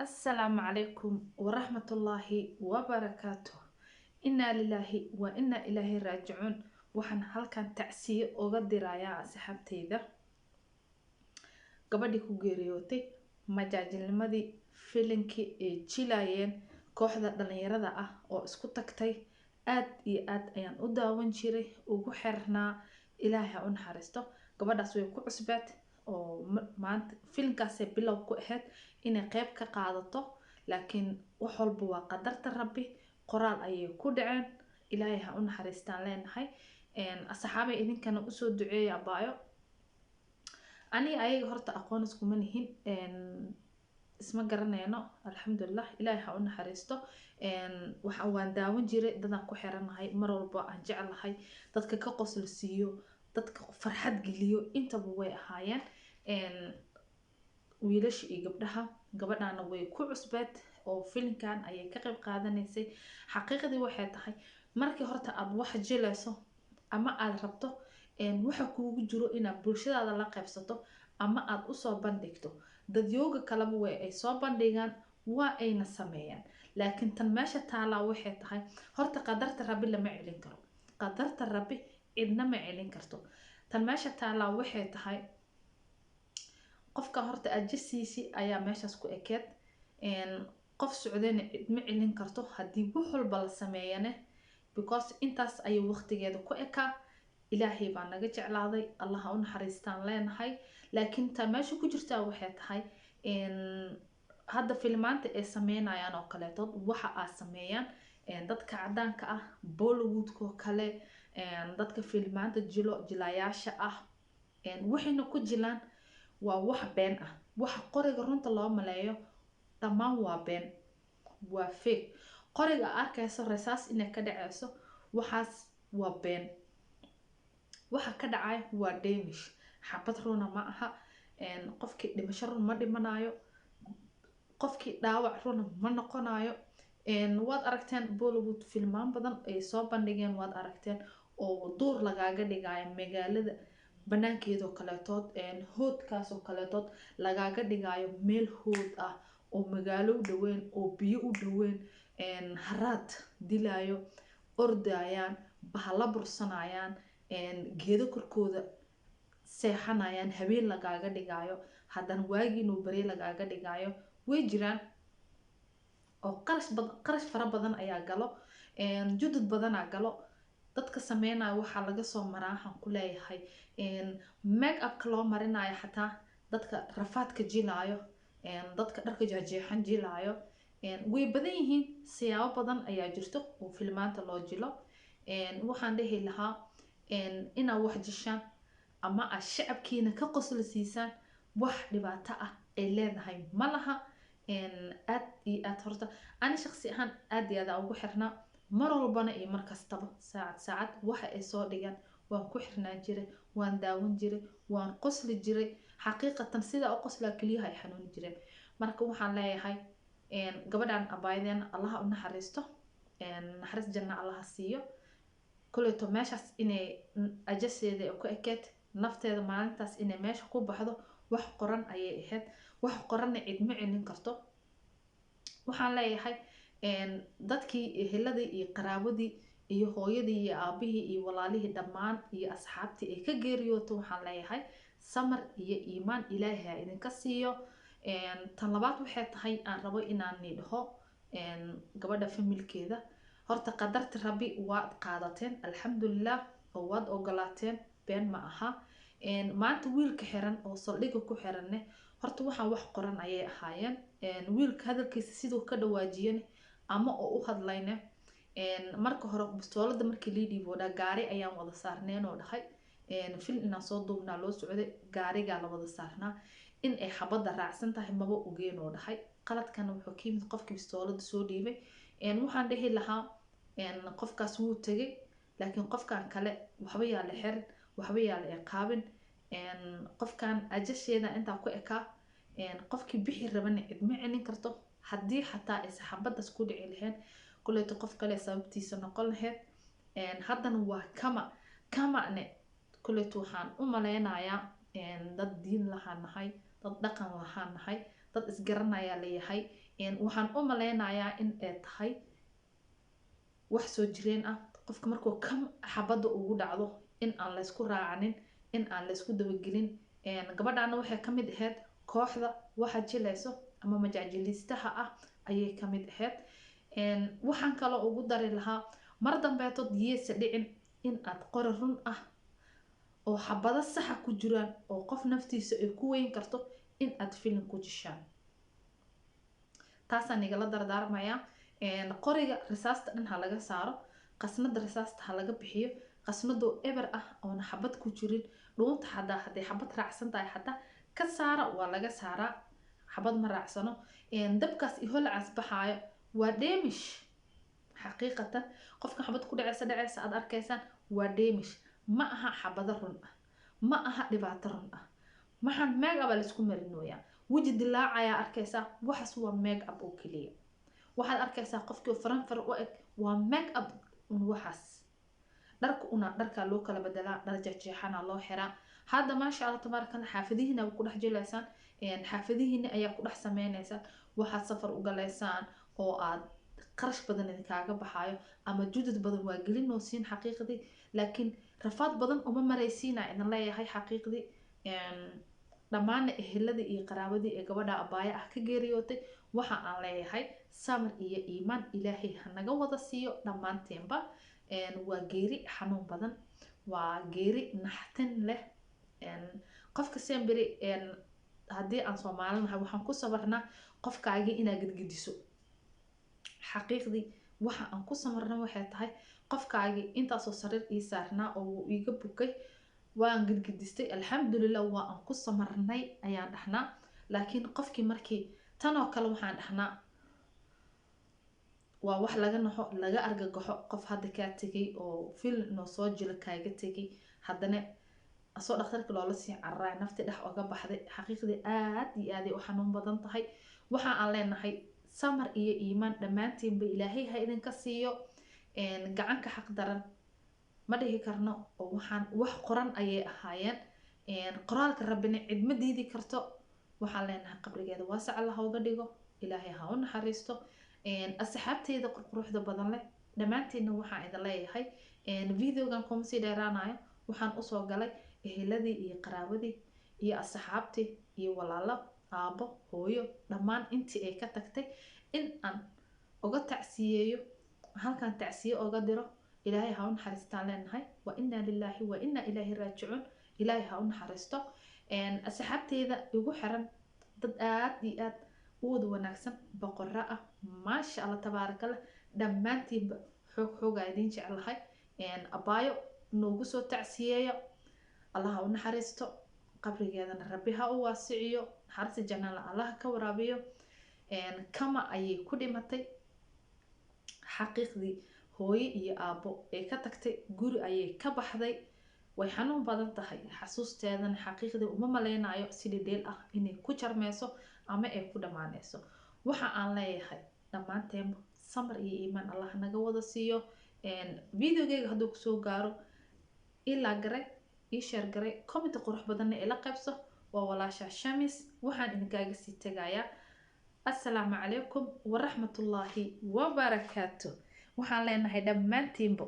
السلام عليكم ورحمة الله وبركاته. إنا لله وإنا إليه راجعون. waxaan halkan tacsiye uga dirayaa asxaabteyda gabadhii ku geeriyootay majaajilnimadii filinkii ay jilayeen kooxda dhalinyarada ah oo isku tagtay. aad iyo aad ayaan u daawan jiray ugu xirnaa. ilaahay ha u naxariisto. gabadhaas way ku cusbeed oo maanta filinkaasay bilow ku ahayd inay qayb ka qaadato, laakiin wax walba waa qadarta rabbi. qoraal ayay ku dhaceen. ilaahay ha u naxariistaan leenahay. asxaabay idinkana usoo duceeya abaayo. aniga ayaga horta aqoon iskuma nihin, isma garanayno. alxamdulilah, ilaahay ha u naxariisto. waan daawan jiray, dadaan ku xiranahay, mar walba aan jeclahay dadka ka qosl siiyo, dadka farxad geliyo, intaba way ahaayeen wiilasha iyo gabdhaha. gabadhaana way ku cusbeed oo filinkan ayay ka qayb qaadanaysay. xaqiiqdii waxay tahay markii horta aad wax jilayso ama aad rabto waxa kuugu jiro inaad bulshadaada la qaybsato ama aad usoo bandhigto, dadyooga kaleba way ay soo bandhigaan, waa ayna sameeyaan. laakiin tan meesha taalaa waxay tahay horta qadarta rabbi lama celin karo. qadarta rabbi cidna ma celin karto. tan meesha taalaa waxay tahay qofka horta ajasiisi ayaa meeshaas ku ekeed. qof socdayna cidma celin karto haddii wax walba la sameeyane, because intaas ayay waqtigeeda ku ekaa. ilaahay baa naga jeclaaday, allah ha u naxariistaan leenahay. laakiin tan meesha ku jirtaa waxay tahay hadda filmaanta ay sameynayaan oo kaleeto waxa ay sameeyaan dadka cadaanka ah, bollywoodka oo kale, dadka filmaanta jilayaasha ah, waxayna ku jilaan waa wax been ah. waxa qoriga runta loo maleeyo dhammaan waa been, waa fake. qoriga arkayso rasaas inay ka dhaceyso, waxaas waa been. waxa ka dhacay waa damish, xabad runa ma aha. qofkii dhimasho run ma dhimanayo, qofkii dhaawac runa ma noqonayo. waad aragteen bollywood filmaan badan ay soo bandhigeen, waad aragteen oo duur lagaaga dhigayo magaalada banaankeeda oo kaleetood, hoodkaas oo kaleetood lagaaga dhigayo meel hood ah oo magaalo u dhaweyn, oo biyo u dhaweyn, haraad dilayo, ordayaan, bahala bursanayaan, geedo korkooda seexanayaan, habeen lagaaga dhigayo, haddana waagiinuu bari lagaaga dhigayo. way jiraan oo qarash fara badan ayaa galo, judud badanaa galo. dadka sameynayo waxaa laga soo maraa, waxaan ku leeyahay make upka loo marinayo, xataa dadka rafaadka jilaayo, dadka dharka jeexjeexan jilaayo. way badan yihiin, siyaabo badan ayaa jirto oo filmaanta loo jilo. waxaan dhihi lahaa inaad wax jishaan ama aad shacabkiina ka qosla siisaan, wax dhibaato ah ay leedahay ma laha. aad iyo aad horta ani shaqsi ahaan aad iyo aad ugu xirnaa, mar walbana iyo mar kastaba saacad waxa ay soo dhigaan waan ku xirnaan jiray, waan daawan jiray, waan qosli jiray. xaqiiqatan sidaa u qoslaa keliyaha ay xanuuni jireen. marka waxaan leeyahay gabadhan abaayadeen allaha u naxariisto, naxariis janna allaha siiyo. kuleeto meeshaas inay ajaseeda ku ekeed, nafteeda maalintaas inay meesha ku baxdo wax qoran ayay ahayd. wax qoranna cidma celin karto. waxaan leeyahay dadkii eheladii iyo qaraabadii iyo hooyadii iyo aabihii iyo walaalihii dhammaan iyo asxaabtii ay ka geeriyooto, waxaan leeyahay samar iyo iimaan ilaahay ha idinka siiyo. tan labaad waxay tahay aan rabo inaan nidhaho gabadha familkeeda, horta qadarta rabbi waad qaadateen alxamdulilah oo waad ogolaateen, been ma aha. maanta wiilka xiran oo saldhiga ku xiranne horta waxaan wax qoran ayay ahaayeen. wiilka hadalkiisa siduu ka dhawaajiyane ama oo u hadlayne, marka hore bistoolada markii lii dhiibooda gaari ayaan wada saarneen oo dhahay fil inaan soo duubnaa loo socday, gaarigaa la wada saarnaa. in ay xabadda raacsan tahay maba ogeen oo dhahay. qaladkana wuxuu ka yimid qofkii bistoolada soo dhiibay. waxaan dhihi lahaa qofkaas wuu tegay, laakiin qofkan kale waxba yaa la xirin, waxba yaa la ciqaabin. qofkan ajasheeda intaa ku ekaa. qofkii bixi rabana cidma celin karto. haddii xataa ay saxaabadaas ku dhici lahayn, kuleeto qof kale sababtiisa noqon lahayd. haddana waa kamane kuleeto waxaan u maleynayaa dad diin lahaan nahay, dad dhaqan lahaan nahay, dad isgaranayaa leeyahay waxaan u maleynayaa in ay tahay wax soo jireen ah qofka markuu kam xabada ugu dhacdo in aan la isku raacanin in aan la isku dabagelin gabadhaana waxay ka mid ahayd kooxda waxa jilayso ama majaajilistaha ah ayay ka mid ahayd waxaan kaloo ugu dari lahaa mar dambeetood yeesa dhicin in aad qori run ah oo xabado saxa ku jiraan oo qof naftiisa ay ku weyn karto in aad filim ku jishaan taasaan igala dardaarmayaa qoriga risaasta dhan ha laga saaro qasnada risaasta ha laga bixiyo qasnadoo eber ah oona xabad ku jirin dhuunta hadaa hadday xabad raacsan tahay hataa ka saara waa laga saaraa xabad ma raacsano dabkaas iyo holacaas baxaayo waa dheemish xaqiiqatan qofka xabad ku dhacaysa aad arkaysaan waa dheemish ma aha xabado run ah ma aha dhibaato run ah maxaan make up laisku marinooyaa weji dilaacayaa arkaysaa waxaas waa make up oo keliya waxaad arkaysaa qofkii faranfar u eg waa make up waxaas dharka loo kala bedelaa dhar jeexjeexana loo xiraa hadda maasha Allah tabaarakallah xaafadihiina ku dhex jilaysaan xaafadihiina ayaa ku dhex sameynaysaan waxaad safar u galaysaan oo aad qarash badan idinkaaga baxaayo ama judud badan waa gelinoo siin xaqiiqdii laakiin rafaad badan uma maraysiina idin leeyahay xaqiiqdii dhammaana eheladii iyo qaraabadii ee gabadha abaaya ah ka geeriyootay waxa aan leeyahay samir iyo iimaan ilaahay hanaga wada siiyo dhammaanteenba waa geeri xanuun badan waa geeri naxtin leh qofka semberi haddii aan soomaalinahay waxaan ku sabarnaa qofkaagii inaad gidgidiso xaqiiqdii waxa aan ku samarna waxay tahay qofkaagii intaasoo sariir ii saarnaa oo wuu iiga bukay waan gidgidistay alxamdulilah waa aan ku samarnay ayaan dhahnaa laakiin qofkii markii tanoo kale waxaan dhahnaa waa wax laga naxo laga argagaxo qof hadda kaa tegay oo film noo soo jilo kaaga tegay haddana asoo dhakhtarka loola sii cararay nafti dhex oga baxday xaqiiqdii aad iyo aaday u xanuun badan tahay waxa aan leenahay samar iyo iimaan dhammaantiinba ilaahay ha idinka siiyo gacanka xaq daran ma dhihi karno oo waxaan wax qoran ayay ahaayeen qoraalka rabbina cid ma diidi karto waxaan leenahay qabrigeeda waasac Allah ha uga dhigo ilaahay ha u naxariisto asxaabteyda quruxda badan leh dhammaantiinna waxaan idin leeyahay videogan kuma sii dheeraanayo waxaan usoo galay eheladii iyo qaraabadii iyo asxaabtii iyo walaalo aabo hooyo dhammaan intii ay ka tagtay in aan uga tacsiyeeyo halkan tacsiye oga diro ilaahay ha u naxariistaan leenahay wa inna lillahi wa inna ilaahi raajicuun ilaahay ha u naxariisto asxaabteyda igu xiran dad aad iyo aad u wada wanaagsan boqorra ah maasha Allah tabaarakallah dhammaantiinba xoogaa idin jeclahay abaayo noogu soo tacsiyeeyo Allah ha u naxariisto qabrigeedana rabbi ha u waasiciyo naxariista jannada Allah ka waraabiyo kama ayay ku dhimatay xaqiiqdii hooyo iyo aabo ee ka tagtay guri ayay ka baxday way xanuun badan tahay xasuusteedana xaqiiqdii uma maleynayo sidii dheel ah inay ku jarmeyso ama ay ku dhamaaneyso waxa aan leeyahay dhammaanteen samar iyo iimaan Allah naga wada siiyo videogayga hadduu kusoo gaaro ilaa garay ii share garay comment qurux badanna ila qaybso waa walaasha Shamis waxaan idinkaaga sii tagayaa assalaamu calaykum waraxmatullaahi wabarakaatuh waxaan leenahay dhammaantiinba